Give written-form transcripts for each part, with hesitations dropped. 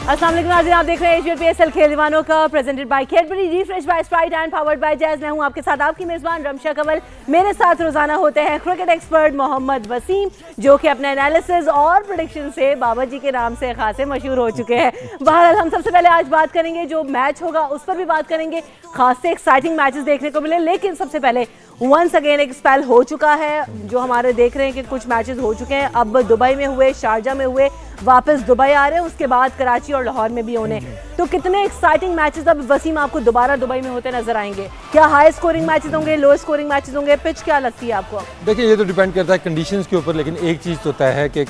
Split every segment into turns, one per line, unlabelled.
अस्सलाम वालेकुम नाज़रीन, आप देख रहे हैं PSL खेल दीवानों का presented by Cadbury, refresh by Sprite and powered by Jazz. मैं हूं आपके साथ आपकी मेज़बान रमशा कंवल। मेरे साथ रोजाना होते हैं क्रिकेट एक्सपर्ट मोहम्मद वसीम, जो कि अपने एनालिसिस और प्रेडिक्शन से बाबा जी के नाम से खासे मशहूर हो चुके हैं। बहरहाल हम सबसे पहले आज बात करेंगे जो मैच होगा उस पर भी बात करेंगे, खासे एक्साइटिंग मैचेस देखने को मिले। लेकिन सबसे पहले वंस अगेन एक स्पेल हो चुका है जो हमारे देख रहे हैं कि कुछ मैचेस हो चुके हैं। अब दुबई में हुए, शारजा में हुए, वापस दुबई आ रहे हैं, उसके बाद कराची और लाहौर में भी होने। तो कितने एक्साइटिंग मैचेस अब वसीम आपको दोबारा दुबई में होते नजर आएंगे? क्या हाई स्कोरिंग मैचेस होंगे, लो स्कोरिंग मैचेस होंगे? पिच क्या लगती है आपको?
देखिए, ये तो डिपेंड करता है कंडीशंस के ऊपर, लेकिन एक चीज़ तो तय है कि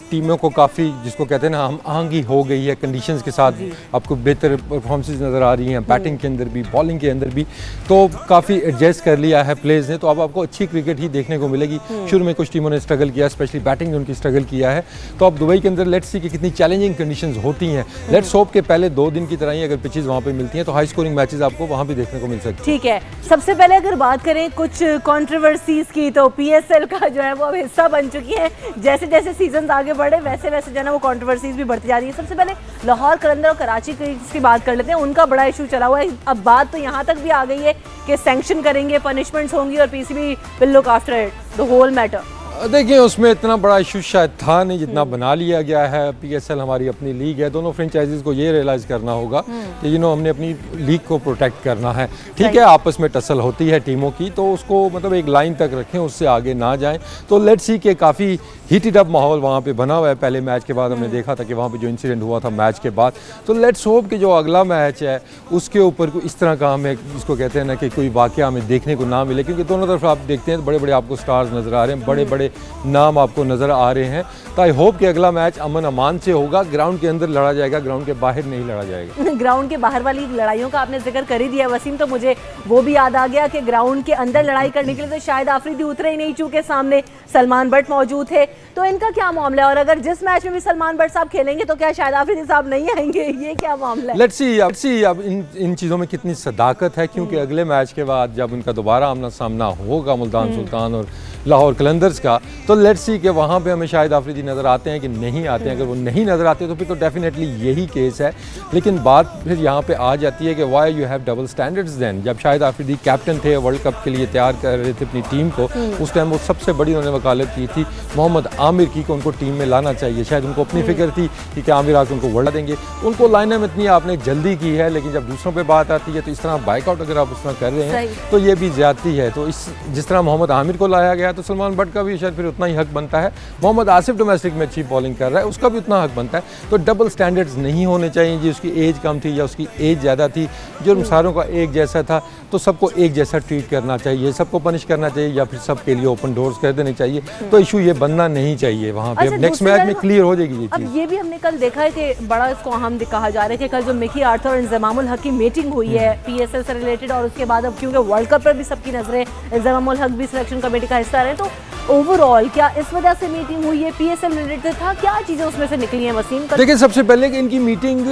टीमों को काफ़ी, जिसको कहते हैं ना, हम आहंगी हो गई है कंडीशंस के साथ। आपको बेहतर परफॉर्मेंसेस नज़र आ रही हैं, बैटिंग के अंदर भी, बॉलिंग के अंदर भी, तो काफ़ी एडजस्ट कर लिया है प्लेयर्स ने। तो अब आपको अच्छी क्रिकेट ही देखने को मिलेगी। शुरू में कुछ टीमों ने स्ट्रगल किया, स्पेशली बैटिंग ने उनकी स्ट्रगल किया है। तो अब दुबई के अंदर लेट्स सी कि कितनी चैलेंजिंग कंडीशंस होती हैं। लेट्स होप के पहले 2 दिन की तरह ही अगर पिचेस वहाँ पे मिलती हैं तो हाई स्कोरिंग मैचेस आपको वहाँ भी देखने को मिल सकते हैं।
ठीक है, सबसे पहले अगर बात करें कुछ कंट्रोवर्सीज की, तो PSL का जो है वो अब हिस्सा बन चुकी है। जैसे जैसे सीजन आगे बढ़े वैसे वैसे जो है ना वो कंट्रोवर्सीज भी बढ़ती जा रही है। सबसे पहले लाहौर, कलंदर और कराची की बात कर लेते हैं। उनका बड़ा इशू चला हुआ है। अब बात तो यहाँ तक भी आ गई है कि सैंक्शन करेंगे, पनिशमेंट्स होंगी और PCB will look after it the whole matter.
देखिए, उसमें इतना बड़ा इशू शायद था नहीं जितना बना लिया गया है। PSL हमारी अपनी लीग है, दोनों फ्रेंचाइजीज को ये रियलाइज़ करना होगा कि हमने अपनी लीग को प्रोटेक्ट करना है। ठीक है, आपस में टसल होती है टीमों की, तो उसको मतलब एक लाइन तक रखें, उससे आगे ना जाएं। तो लेट्स सी के काफ़ी हीटेड अप माहौल वहाँ पे बना हुआ है। पहले मैच के बाद हमने देखा था कि वहाँ पे जो इंसिडेंट हुआ था मैच के बाद। तो लेट्स होप कि जो अगला मैच है उसके ऊपर कोई इस तरह का हमें, जिसको कहते हैं ना, कि कोई वाक़या हमें देखने को ना मिले। क्योंकि दोनों तरफ आप देखते हैं तो बड़े बड़े आपको स्टार्स नज़र आ रहे हैं, बड़े बड़े नाम आपको नज़र आ रहे हैं। तो आई होप कि अगला मैच अमन अमान से होगा, ग्राउंड के अंदर लड़ा जाएगा, ग्राउंड के बाहर नहीं लड़ा जाएगा।
ग्राउंड के बाहर वाली लड़ाइयों का आपने जिक्र कर ही दिया वसीम, तो मुझे वो भी याद आ गया कि ग्राउंड के अंदर लड़ाई करने के लिए तो शायद आफरीदी उतरे ही नहीं, चूंकि सामने सलमान बट मौजूद थे। तो इनका क्या मामला है? और अगर जिस मैच में भी सलमान बट साहब खेलेंगे तो क्या शायद आफरीदी साहब नहीं आएंगे? ये क्या मामला है?
लेट्स सी अब इन चीज़ों में कितनी सदाकत है। क्योंकि अगले मैच के बाद जब उनका दोबारा आमना सामना होगा मुल्तान सुल्तान और लाहौर कलंदर्स का, तो लेट्स सी कि वहाँ पे हमें शायद आफरीदी नज़र आते हैं कि नहीं आते हैं। अगर वो नहीं नज़र आते तो फिर तो डेफिनेटली यही केस है। लेकिन बात फिर यहाँ पे आ जाती है कि why you have double standards then. जब शायद आफरीदी कैप्टन थे, वर्ल्ड कप के लिए तैयार कर रहे थे अपनी टीम को, उस टाइम वो सबसे बड़ी उन्होंने वकालत की थी मोहम्मद आमिर की, को उनको टीम में लाना चाहिए। शायद उनको अपनी फिक्र थी कि क्या आमिर आकर उनको वर्ल्ड देंगे। उनको लाने में इतनी आपने जल्दी की है, लेकिन जब दूसरों पर बात आती है तो इस तरह बाइकआउट अगर आप उस तरह कर रहे हैं तो ये भी ज्यादती है। तो जिस तरह मोहम्मद आमिर को लाया गया तो सलमान बट का भी शायद फिर उतना ही हक बनता है। मोहम्मद आसिफ डोमेस्टिक में अच्छी बॉलिंग कर रहा है, उसका भी उतना हक बनता है। तो डबल स्टैंडर्ड्स नहीं होने चाहिए जी। उसकी एज कम थी या उसकी एज ज़्यादा थी, जो सारों का एक जैसा था, तो सबको एक जैसा ट्रीट करना चाहिए, सबको पनिश करना चाहिए, या फिर सबके लिए ओपन डोर्स कर देने चाहिए। तो इशू ये बनना नहीं चाहिए वहाँ पे। नेक्स्ट मैच में क्लियर हो जाएगी ये चीज़।
अब ये भी हमने कल देखा है कि बड़ा इसको हम कहा जा रहा है कि कल जो मिकी आर्थर और इंजमामुल हक की मीटिंग हुई है PSL से रिलेटेड, और उसके बाद अब क्योंकि वर्ल्ड कप पर भी सबकी नजरें, इंजमामुल हक भी सिलेक्शन कमेटी का हिस्सा रहे, तो ओवरऑल क्या इस वजह से मीटिंग हुई है? PSL रिलेटेड था, क्या चीजें उसमें से निकली हैं वसीम?
देखिए, सबसे पहले कि इनकी मीटिंग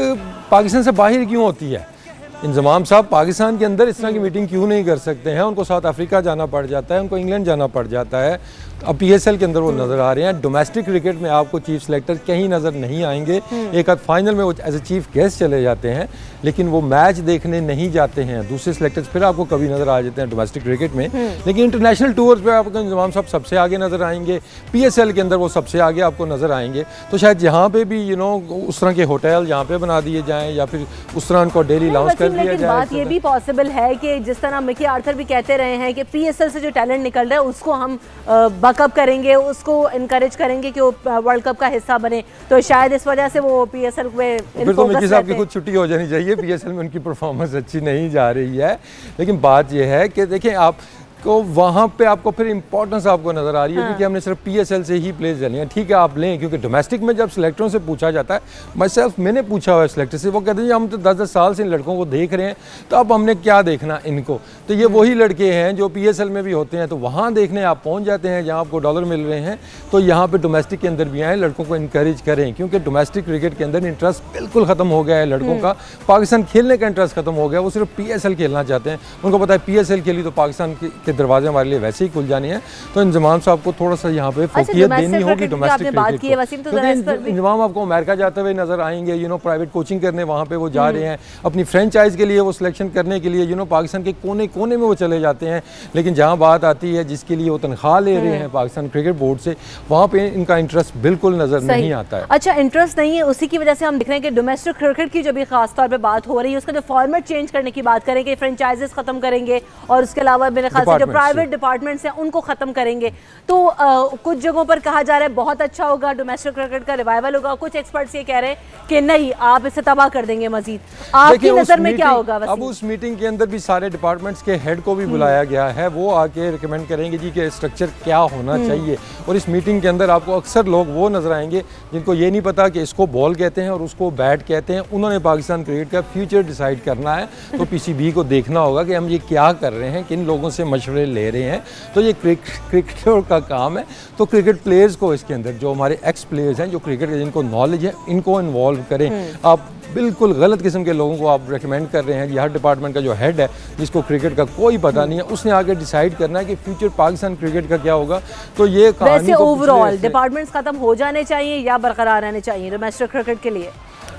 पाकिस्तान से बाहर क्यों होती है? इंजमाम साहब पाकिस्तान के अंदर इस तरह की मीटिंग क्यों नहीं कर सकते हैं? उनको साउथ अफ्रीका जाना पड़ जाता है, उनको इंग्लैंड जाना पड़ जाता है। अब PSL के अंदर वो नज़र आ रहे हैं। डोमेस्टिक क्रिकेट में आपको चीफ सेलेक्टर कहीं नज़र नहीं आएंगे। एक आध फाइनल में वो एज ए चीफ गेस्ट चले जाते हैं, लेकिन वो मैच देखने नहीं जाते हैं। दूसरे सेलेक्टर्स फिर आपको कभी नज़र आ जाते हैं डोमेस्टिक क्रिकेट में, लेकिन इंटरनेशनल टूर्स पे आपको इंजमाम साहब सबसे आगे नज़र आएंगे। PSL के अंदर वो सबसे आगे आपको नज़र आएंगे। तो शायद यहाँ पे भी उस तरह के होटल यहाँ पे बना दिए जाएँ, या फिर उस तरह उनको डेली लॉन्च कर दिया जाए।
बात ये भी पॉसिबल है कि जिस तरह मिकी आर्थर भी कहते रहे हैं कि PSL से जो टैलेंट निकल रहा है उसको हम बकअप करेंगे, उसको इनकरेज करेंगे कि वो वर्ल्ड कप का हिस्सा बने। तो शायद इस वजह से वो PSL में
फिर तो मिकी साहब की खुद छुट्टी हो जानी चाहिए। PSL में उनकी परफॉर्मेंस अच्छी नहीं जा रही है। लेकिन बात यह है कि देखें, आप को वहाँ पे आपको फिर इंपॉर्टेंस आपको नज़र आ रही है। क्योंकि हमने सिर्फ PSL से ही प्लेस लेने हैं। ठीक है, आप लें, क्योंकि डोमेस्टिक में जब सिलेक्टरों से पूछा जाता है, मैंने पूछा हुआ है सिलेक्टर से, वो कहते हैं हम तो 10-10 साल से इन लड़कों को देख रहे हैं, तो अब हमने क्या देखना इनको। तो ये वही लड़के हैं जो PSL में भी होते हैं, तो वहाँ देखने आप पहुँच जाते हैं जहाँ आपको डॉलर मिल रहे हैं। तो यहाँ पर डोमेस्टिक के अंदर भी आए, लड़कों को इनकरेज करें, क्योंकि डोमेस्टिक क्रिकेट के अंदर इंटरेस्ट बिल्कुल ख़त्म हो गया है लड़कों का। पाकिस्तान खेलने का इंटरेस्ट खत्म हो गया, वो सिर्फ PSL खेलना चाहते हैं। उनको पता है PSL खेली तो पाकिस्तान के के दरवाजे हमारे लिए वैसे ही खुल जाने हैं, तो इंजमाम साहब को थोड़ा सा यहाँ पे फोकियत देनी होगी डोमेस्टिक क्रिकेट को। इंजमाम आपको अमेरिका जाते हुए नजर आएंगे, प्राइवेट कोचिंग करने वहाँ पे वो जा रहे हैं, अपनी फ्रेंचाइज के लिए वो सिलेक्शन करने के लिए पाकिस्तान के कोने कोने में वो चले जाते हैं। लेकिन जहाँ बात आती है जिसके लिए वो तनख्वाह ले रहे हैं पाकिस्तान क्रिकेट बोर्ड से, वहाँ पे इनका इंटरेस्ट बिल्कुल नजर नहीं आता है।
अच्छा, इंटरेस्ट नहीं है, उसी की वजह से हम देख रहे हैं कि डोमेस्टिक क्रिकेट की जो भी खास तौर पे बात हो रही है, उसका जो फॉर्मेट चेंज करने की बात करेंगे, फ्रेंचाइजेस खत्म करेंगे और उसके अलावा मेरे ख्याल से जो प्राइवेट डिपार्टमेंट्स हैं उनको खत्म करेंगे। तो कुछ जगहों पर कहा जा रहा है बहुत अच्छा होगा, डोमेस्टिक क्रिकेट का रिवाइवल होगा। कुछ एक्सपर्ट्स ये कह रहे हैं कि नहीं, आप इसे तबाह कर देंगे मजीद। आपकी नजर में क्या होगा?
अब उस मीटिंग के अंदर भी सारे डिपार्टमेंट्स के हेड को भी बुलाया गया है, वो आके रिकमेंड करेंगे जी कि स्ट्रक्चर क्या होना चाहिए। और इस मीटिंग के अंदर आपको अक्सर लोग वो नजर आएंगे जिनको ये नहीं पता कि इसको बॉल कहते हैं और उसको बैट कहते हैं। उन्होंने पाकिस्तान क्रिकेट का फ्यूचर डिसाइड करना है, तो पीसीबी को देखना होगा कि हम ये क्या कर रहे हैं, किन लोगों से मशवरे ले रहे हैं। तो ये क्रिकेटर का काम है। तो क्रिकेट प्लेयर्स को इसके अंदर, जो हमारे एक्स प्लेयर्स हैं, जो क्रिकेट जिनको नॉलेज है, इनको इन्वॉल्व करें। आप बिल्कुल गलत किस्म के लोगों को आप रेकमेंड कर रहे हैं कि हर डिपार्टमेंट का जो हेड है, जिसको क्रिकेट का कोई पता नहीं है, उसने आगे डिसाइड करना है कि फ्यूचर पाकिस्तान क्रिकेट का क्या होगा। तो ये
वैसे ओवरऑल डिपार्टमेंट्स खत्म हो जाने चाहिए या बरकरार रहने चाहिए डोमेस्टिक क्रिकेट के लिए?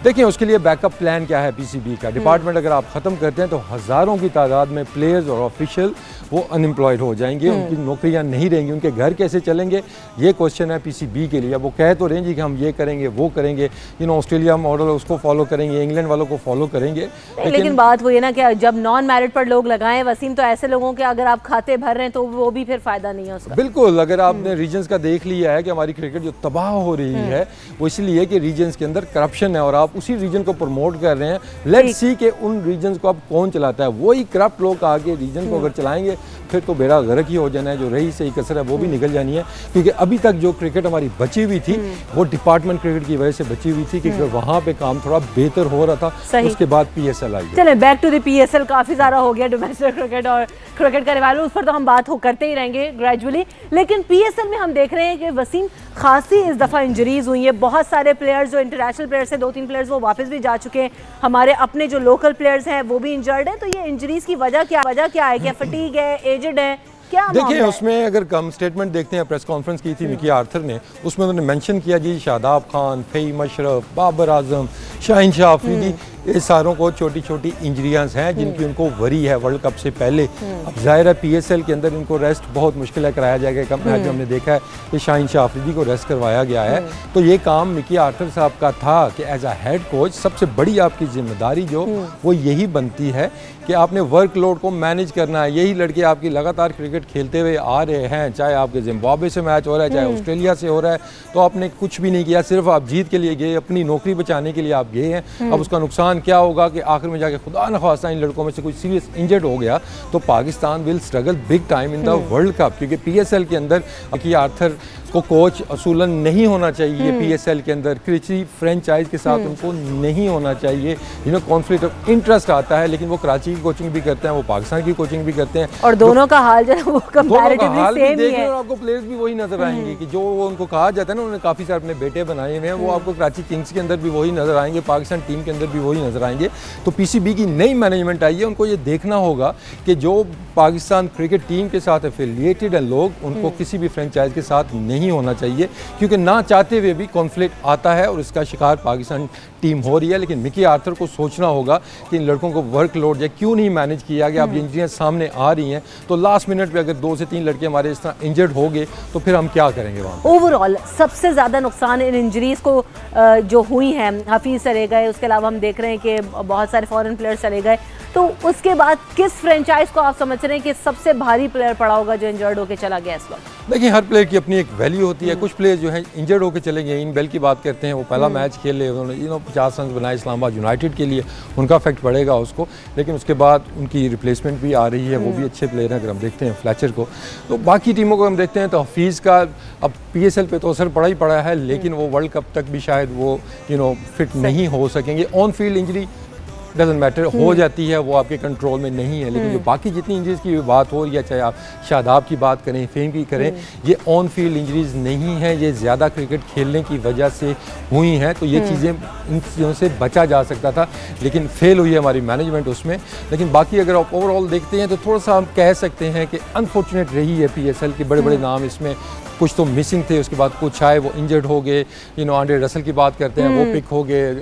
देखिए, उसके लिए बैकअप प्लान क्या है पीसीबी का। डिपार्टमेंट अगर आप ख़त्म करते हैं तो हज़ारों की तादाद में प्लेयर्स और ऑफिशियल वो अनएम्प्लॉयड हो जाएंगे, उनकी नौकरियां नहीं रहेंगी, उनके घर कैसे चलेंगे, ये क्वेश्चन है पीसीबी के लिए। वो कह तो रहे हैं कि हम ये करेंगे वो करेंगे, ऑस्ट्रेलिया मॉडल उसको फॉलो करेंगे, इंग्लैंड वालों को फॉलो करेंगे।
लेकिन बात वो ये ना कि जब नॉन मैरिड पर लोग लगाएं वसीम, तो ऐसे लोगों के अगर आप खाते भर रहे हैं तो वो भी फिर फ़ायदा नहीं है उसका।
बिल्कुल, अगर आपने रीजन्स का देख लिया है कि हमारी क्रिकेट जो तबाह हो रही है वो इसलिए कि रीजन्स के अंदर करप्शन है और आप उसी रीजन को प्रमोट कर रहे हैं। लेट्स सी कि उन रीजन्स को अब कौन चलाता है। वही करप्ट लोग आगे रीजन को अगर चलाएंगे फिर तो बेड़ा गर्क ही हो जाना है। जो रही सही कसर है वो भी निकल जानी है, क्योंकि अभी तक जो क्रिकेट हमारी बची हुई थी वो डिपार्टमेंट क्रिकेट की वजह से बची हुई थी, क्योंकि वहाँ पे काम थोड़ा बेहतर हो रहा था। उसके बाद पीएसएल आई।
चले बैक टू द पीएसएल, काफी सारा हो गया डोमेस्टिक क्रिकेट और क्रिकेट का रिवाइवल, उस पर तो हम बात करते ही रहेंगे ग्रेजुअली। लेकिन पीएसएल में हम देख रहे हैं कि वसीम खासी इस दफ़ा इंजरीज हुई है। बहुत सारे प्लेयर्स जो इंटरनेशनल प्लेयर्स हैं, 2-3 प्लेयर्स वो वापस भी जा चुके हैं। हमारे अपने जो लोकल प्लेयर्स हैं वो भी इंजर्ड है। तो ये इंजरीज की वजह क्या है? क्या फटीग है, एजेड है, क्या?
देखिए, उसमें अगर हम स्टेटमेंट देखते हैं, प्रेस कॉन्फ्रेंस की थी मिकी आर्थर ने, उसमें उन्होंने मेंशन किया जी शादाब खान, फ़हीम अशरफ, बाबर आजम, शाहीन शाह अफरीदी, ये सारों को छोटी छोटी इंजरियां हैं जिनकी उनको वरी है वर्ल्ड कप से पहले। अब जाहिर है पीएसएल के अंदर इनको रेस्ट बहुत मुश्किल है कराया जाएगा। एक मैच हमने देखा है कि शाहीन शाह अफरीदी को रेस्ट करवाया गया है। तो ये काम मिकी आर्थर साहब का था कि एज अ हेड कोच सबसे बड़ी आपकी जिम्मेदारी जो वो यही बनती है कि आपने वर्कलोड को मैनेज करना है। यही लड़के आपकी लगातार क्रिकेट खेलते हुए आ रहे हैं, चाहे आपके जिम्बाब्वे से मैच हो रहा है, चाहे ऑस्ट्रेलिया से हो रहा है, तो आपने कुछ भी नहीं किया, सिर्फ आप जीत के लिए गए, अपनी नौकरी बचाने के लिए आप गए हैं। अब उसका नुकसान क्या होगा कि आखिर में जाके खुदा न खास्ता इन लड़कों में से कोई सीरियस इंजर्ड हो गया तो Pakistan will struggle big time in the world cup. क्योंकि पीएसएल के अंदर मिकी आर्थर को कोच असूलन नहीं होना चाहिए। पीएसएल के अंदर किसी फ्रेंचाइज के साथ उनको नहीं होना चाहिए। कॉन्फ्लिक्ट ऑफ इंटरेस्ट आता है, लेकिन वो कराची की कोचिंग भी करते हैं, वो पाकिस्तान की कोचिंग भी करते हैं,
और दोनों का हाल जो है वो कंपैरेटिवली सेम ही है।
और आपको प्लेयर्स भी वही नजर आएंगे कि जो उनको कहा जाता है ना, उन्होंने काफी सारे अपने बेटे बनाए हुए हैं, वो आपको कराची किंग्स के अंदर भी वही नजर आएंगे, पाकिस्तान टीम के अंदर भी वही नजर आएंगे। तो पीसीबी की नई मैनेजमेंट आई है, उनको ये देखना होगा कि जो पाकिस्तान क्रिकेट टीम के साथ एफिलिएटेड है लोग, उनको किसी भी फ्रेंचाइज के साथ नहीं होना चाहिए, क्योंकि ना चाहते हुए भी कॉन्फ्लिक्ट आता है और इसका शिकार पाकिस्तान टीम हो रही है। लेकिन मिकी आर्थर को सोचना होगा कि इन लड़कों को वर्कलोड या क्यों नहीं मैनेज किया गया। अब इंजरियां सामने आ रही हैं तो लास्ट मिनट पे अगर 2 से 3 लड़के हमारे इस तरह इंजर्ड हो गए तो फिर हम क्या करेंगे वहाँ?
ओवरऑल सबसे ज़्यादा नुकसान इन इंजरीज को जो हुई हैं, हफीज़ चले गए, उसके अलावा हम देख रहे हैं कि बहुत सारे फॉरेन प्लेयर्स चले गए, तो उसके बाद किस फ्रेंचाइज को आप समझ रहे हैं कि सबसे भारी प्लेयर पड़ा होगा जो इंजर्ड होकर चला गया इस वक्त?
देखिए, हर प्लेयर की अपनी एक वैल्यू होती है। कुछ प्लेयर जो है इंजर्ड होकर चले गए, इन बेल की बात करते हैं, वो पहला मैच खेले, उन्होंने 50 रन बनाए इस्लामाबाद यूनाइटेड के लिए, उनका इफेक्ट पड़ेगा उसको। लेकिन उसके बाद उनकी रिप्लेसमेंट भी आ रही है, वो भी अच्छे प्लेयर हैं। अगर हम देखते हैं फ्लैचर को, तो बाकी टीमों को हम देखते हैं तो हफीज़ का अब पीएसएल पे तो असर पड़ा ही पड़ा है, लेकिन वो वर्ल्ड कप तक भी शायद वो फिट नहीं हो सकेंगे। On field injury doesn't matter, हो जाती है, वो आपके कंट्रोल में नहीं है। लेकिन जो बाकी जितनी इंजरीज की बात हो रही है, चाहे आप शादाब की बात करें, फेम की करें, ये ऑन फील्ड इंजरीज नहीं है, ये ज़्यादा क्रिकेट खेलने की वजह से हुई हैं। तो ये चीज़ें, इन चीज़ों से बचा जा सकता था, लेकिन फेल हुई है हमारी मैनेजमेंट उसमें। लेकिन बाकी अगर आप ओवरऑल देखते हैं तो थोड़ा सा हम कह सकते हैं कि अनफॉर्चुनेट रही है PSL के बड़े बड़े नाम इसमें, कुछ तो मिसिंग थे, उसके बाद कुछ आए वो इंजर्ड हो गए। आंड्रे रसल की बात करते हैं, वो पिक हो गए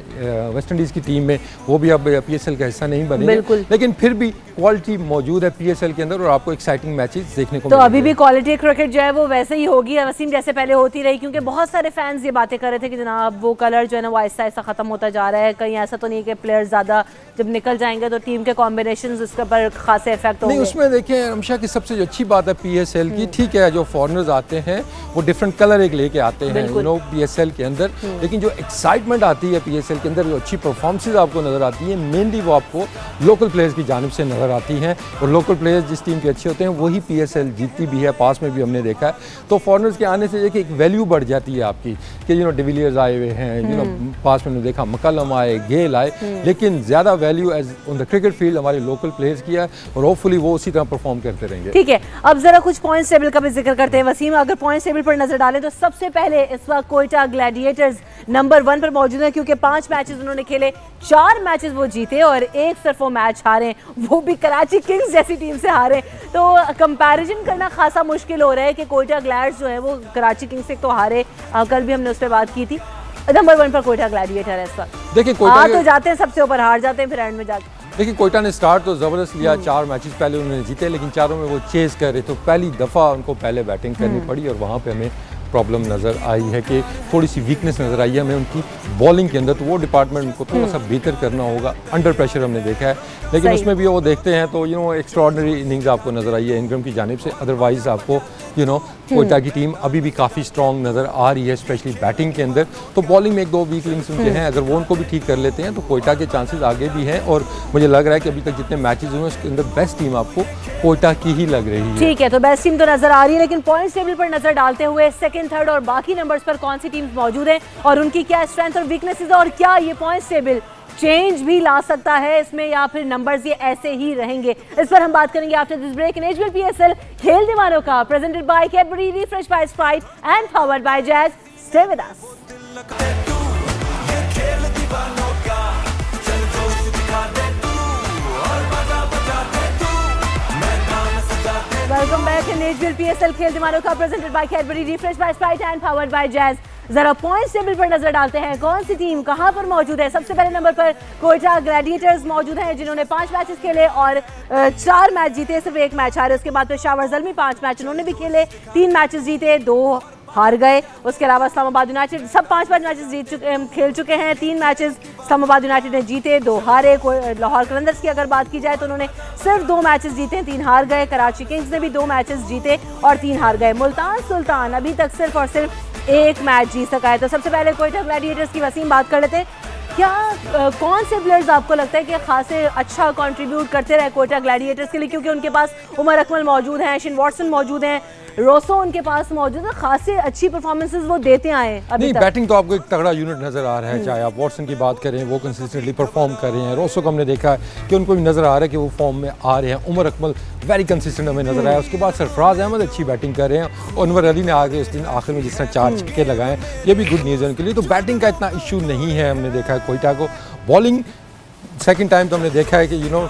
वेस्ट इंडीज़ की टीम में, वो भी अब PSL का हिस्सा नहीं बने, लेकिन फिर भी क्वालिटी मौजूद है PSL के अंदर और आपको एक्साइटिंग मैचेस देखने को
तो अभी भी क्वालिटी क्रिकेट जो है वो वैसे ही होगी वसीम, जैसे पहले होती रही, क्योंकि बहुत सारे फैंस ये बातें कर रहे थे कि जनाब वो कलर जो है ना वो आहिस्ता आहिस्ता खत्म होता जा रहा है। कहीं ऐसा तो नहीं कि प्लेयर्स ज़्यादा जब निकल जाएंगे तो टीम के कॉम्बिनेशंस उसके पर खासे इफेक्ट होंगे?
नहीं, उसमें देखें रमशा की सबसे जो अच्छी बात है PSL की, ठीक है जो फॉरनर्स आते हैं वो डिफरेंट कलर एक लेके आते हैं PSL के अंदर, लेकिन जो एक्साइटमेंट आती है PSL के अंदर, जो अच्छी परफॉर्मेंसेज आपको नज़र आती है, मेनली वो आपको लोकल प्लेयर्स की जानिब से नज़र आती हैं। और लोकल प्लेयर्स जिस टीम के अच्छे होते हैं वही PSL जीतती भी है, पास में भी हमने देखा है। तो फॉरनर्स के आने से एक वैल्यू बढ़ जाती है आपकी कि डिविलियर्स आए हुए हैं, पास में देखा मकलम आए, गेल आए, लेकिन ज़्यादा value as on the cricket field हमारे लोकल प्लेयर्स किया है और होपफुली वो उसी तरह परफॉर्म करते रहेंगे।
ठीक है, अब जरा कुछ पॉइंट्स टेबल का भी जिक्र करते हैं वसीम। अगर पॉइंट्स टेबल पर नजर डालें तो सबसे पहले इस वक्त कोयटा ग्लैडिएटर्स नंबर 1 पर मौजूद है, क्योंकि 5 मैचेस उन्होंने खेले, 4 मैचेस वो जीते और एक सिर्फ वो मैच हारे, वो भी कराची किंग्स जैसी टीम से हारे। तो कंपैरिजन करना खासा मुश्किल हो रहा है कि कोयटा ग्लैड्स जो है वो कराची किंग्स से तो हारे, कल भी हमने उस पर बात की थी। नंबर 1 पर कोयटा ग्लैडिएटर है इस वक्त।
देखिए कोयटा
तो जाते हैं सबसे ऊपर, हार जाते हैं फिर एंड में जाके।
देखिए कोयटा ने स्टार्ट तो ज़बरदस्त लिया, 4 मैचेस पहले उन्होंने जीते, लेकिन चारों में वो चेस कर रहे, तो पहली दफ़ा उनको पहले बैटिंग करनी पड़ी और वहाँ पे हमें प्रॉब्लम नज़र आई है कि थोड़ी सी वीकनेस नज़र आई है हमें उनकी बॉलिंग के अंदर। तो वो डिपार्टमेंट उनको थोड़ा सा बेहतर करना होगा, अंडर प्रेशर हमने देखा है, लेकिन उसमें भी वो देखते हैं तो एक्स्ट्राऑर्डिनरी इनिंग्स आपको नज़र आई है इनकम की जानिब से। अदरवाइज़ आपको कोयटा की टीम अभी भी काफ़ी स्ट्रॉन्ग नज़र आ रही है, स्पेशली बैटिंग के अंदर। तो बॉलिंग में 1-2 वीक लिंक्स उनके हैं, अगर वो उनको भी ठीक कर लेते हैं तो कोयटा के चांसेस आगे भी हैं। और मुझे लग रहा है कि अभी तक जितने मैचेस हुए उसके अंदर बेस्ट टीम आपको कोयटा की ही लग रही है।
ठीक है, तो बेस्ट टीम तो नजर आ रही है, लेकिन पॉइंट्स टेबल पर नजर डालते हुए सेकंड, थर्ड और बाकी नंबर्स पर कौन सी टीम्स मौजूद हैं और उनकी क्या स्ट्रेंथ और वीकनेसेस, और क्या ये पॉइंट्स टेबल चेंज भी ला सकता है इसमें या फिर नंबर्स ये ऐसे ही रहेंगे, इस पर हम बात करेंगे after this break in HBL PSL खेल दीवानों का, presented by Cadbury, refresh by Sprite and powered by Jazz. Stay with us. Welcome back in HBL PSL खेल दीवानों का, presented by Cadbury, refresh by Sprite and powered by Jazz. जरा points table पर नजर डालते हैं, कौन सी टीम कहां पर मौजूद है। सबसे पहले नंबर पर कोयटा ग्लैडिएटर्स मौजूद हैं, जिन्होंने 5 मैचेस खेले और 4 मैच जीते, सिर्फ 1 मैच हारे। उसके बाद पेशावर ज़ल्मी 5 मैच उन्होंने भी खेले, 3 मैचेस जीते, 2 हार गए। उसके अलावा इस्लामाबाद यूनाइटेड सब 5-5 मैचेस खेल चुके हैं, 3 मैचेस इस्लामाबाद यूनाइटेड ने जीते, 2 हारे। लाहौर कलंदर्स की अगर बात की जाए तो उन्होंने सिर्फ 2 मैचेस जीते, 3 हार गए। कराची किंग्स ने भी 2 मैचेस जीते और 3 हार गए। मुल्तान सुल्तान अभी तक सिर्फ और सिर्फ 1 मैच जीत सका है। तो सबसे पहले कोयटा ग्लैडिएटर्स की वसीम बात कर लेते हैं, क्या कौन से प्लेयर्स आपको लगता है कि खासे अच्छा कंट्रीब्यूट करते रहे कोयटा ग्लैडिएटर्स के लिए, क्योंकि उनके पास उमर अकमल मौजूद हैं, शिन वॉटसन मौजूद हैं, रोसो उनके पास मौजूद है, खासे अच्छी परफॉर्मेंसेस वो देते आए अभी
नहीं
तक।
बैटिंग तो आपको एक तगड़ा यूनिट नजर आ रहा है, चाहे आप वॉटसन की बात करें वो कंसिस्टेंटली परफॉर्म कर रहे हैं, रोसो को हमने देखा है कि उनको भी नजर आ रहा है कि वो फॉर्म में आ रहे हैं, उमर अकमल वेरी कंसिस्टेंट हमें नजर आया। उसके बाद सरफराज अहमद अच्छी बैटिंग कर रहे हैं और अनवर अली ने आगे उस दिन आखिर में जिस तरह 4 छक्के लगाए, ये भी गुड न्यूज़ है उनके लिए। तो बैटिंग का इतना इशू नहीं है, हमने देखा है कोयटा को। बॉलिंग सेकंड टाइम तो हमने देखा है कि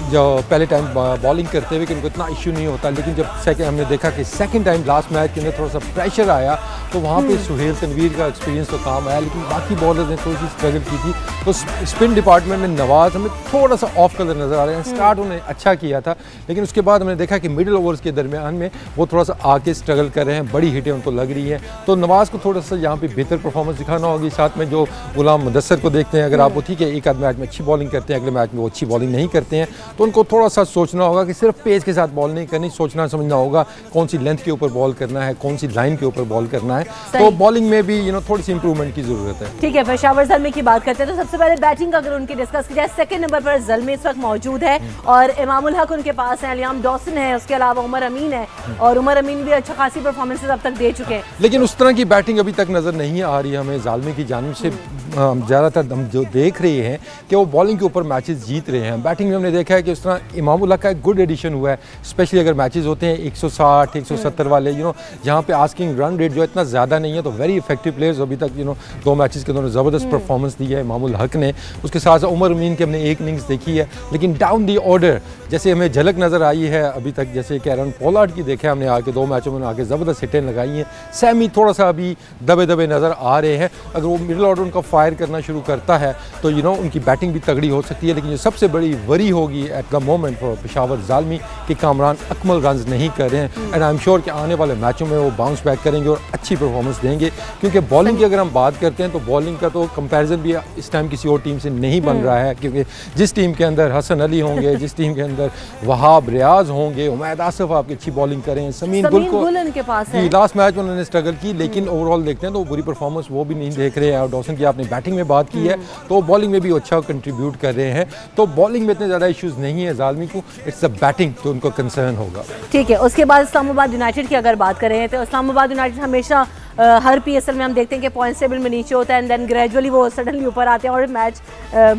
जो पहले टाइम बॉलिंग करते हुए कि उनको इतना इशू नहीं होता, लेकिन जब सेकंड हमने देखा कि सेकंड टाइम लास्ट मैच के अंदर थोड़ा सा प्रेशर आया तो वहाँ पे सुहेल तनवीर का एक्सपीरियंस तो काम आया, लेकिन बाकी बॉलर्स ने थोड़ी सी स्ट्रगल की थी। तो स्पिन डिपार्टमेंट में नवाज हमें थोड़ा सा ऑफ कलर नज़र आ रहे हैं। स्टार्ट उन्होंने अच्छा किया था, लेकिन उसके बाद हमने देखा कि मिडिल ओवर्स के दरमियान में वो थोड़ा सा आके स्ट्रगल कर रहे हैं, बड़ी हिटें उनको लग रही हैं। तो नवाज को थोड़ा सा यहाँ पे बेहतर परफॉर्मेंस दिखाना होगी। साथ में जो गुलाम मुदस्सर को देखते हैं, अगर आप वो ठीक है एक आध मैच में अच्छी बॉलिंग करते हैं, अगले मैच में वो अच्छी बॉलिंग नहीं करते हैं, तो उनको थोड़ा सा सोचना होगा कि सिर्फ पेस के साथ बॉल नहीं करनी, सोचना समझना होगा कौन सी लेंथ के ऊपर बॉल करना है, कौन सी लाइन के ऊपर बॉल करना है। तो बॉलिंग में भी थोड़ी सी इंप्रूवमेंट की जरूरत है।
ठीक है, पेशावर ज़ल्मी की बात करते हैं तो सबसे पहले बैटिंग अगर उनकी डिस्कस की जाए, सेकंड नंबर पर ज़ल्मी इस वक्त मौजूद है और इमामुल हक उनके पास है, लियाम डॉसन है, उसके अलावा उमर अमीन है और उमर अमीन भी अच्छा खासी परफॉर्मेंसेस अब तक दे चुके हैं।
लेकिन उस तरह की बैटिंग अभी तक नजर नहीं आ रही हमें ज़ालमी की जानिब से। ज़्यादातर हम जो देख रहे हैं कि वो बॉलिंग के ऊपर मैचेस जीत रहे हैं। बैटिंग में हमने देखा है कि उस तरह इमामुल्लाह का एक गुड एडिशन हुआ है, स्पेशली अगर मैचेस होते हैं 160 170 वाले, जहाँ पे आस्किंग रन रेट जो इतना ज़्यादा नहीं है, तो वेरी इफेक्टिव प्लेयर्स अभी तक 2 मैचेस के अंदर ज़बरदस्त परफॉर्मेंस दी है इमामुल हक ने। उसके साथ साथ उमर अमीन की हमने एक इनिंग्स देखी है, लेकिन डाउन दी ऑर्डर जैसे हमें झलक नज़र आई है अभी तक, जैसे कि एरन पोलार्ड की देखा हमने आके 2 मैचों में आके ज़बरदस्त हिटें लगाई हैं। सैमी थोड़ा सा अभी दबे दबे नज़र आ रहे हैं, अगर वो मिडिल ऑर्डर उनका फायर करना शुरू करता है तो उनकी बैटिंग भी तगड़ी हो सकती है। लेकिन जो सबसे बड़ी वरी होगी at the moment for Peshawar Zalmi कि कामरान अकमल रन नहीं कर रहे हैं, एंड आई एम श्योर कि आने वाले मैचों में वो बाउंस बैक करेंगे और अच्छी परफॉर्मेंस देंगे। क्योंकि बॉलिंग की अगर हम बात करते हैं तो बॉलिंग का तो कंपैरिजन भी इस टाइम किसी और टीम से नहीं बन रहा है, क्योंकि जिस टीम के अंदर हसन अली होंगे, जिस टीम के अंदर वहाब रियाज होंगे, उमैद आसिफ आपकी अच्छी बॉलिंग करें, समीन गुल को
उनके पास है।
लास्ट मैच में उन्होंने स्ट्रगल की, लेकिन ओवरऑल देखते हैं तो बुरी परफॉर्मेंस वो भी नहीं देख रहे हैं। और डॉसन की आपने बैटिंग में बात की है तो बॉलिंग में भी अच्छा कंट्रीब्यूट कर रहे हैं, तो बॉलिंग में इतने ज़्यादा इश्यूज नहीं है ज़ालमी को, इट्स द बैटिंग तो उनको कंसर्न होगा।
ठीक है, उसके बाद इस्लामाबाद यूनाइटेड की अगर बात करें तो इस्लामाबाद यूनाइटेड हमेशा हर पीएसएल में हम देखते हैं कि पॉइंट टेबल में नीचे होता है एंड देन ग्रेजुअली वो सडनली ऊपर आते हैं और मैच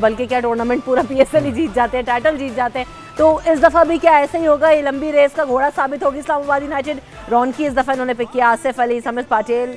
बल्कि क्या टूर्नामेंट पूरा पीएसएल ही जीत जाते हैं, टाइटल जीत जाते हैं। तो इस दफ़ा भी क्या ऐसा ही होगा? ये लंबी रेस का घोड़ा साबित होगी इस्लामाबाद यूनाइटेड। रॉनकी इस दफ़ा इन्होंने पिक किया, आसिफ अली, समित पाटिल।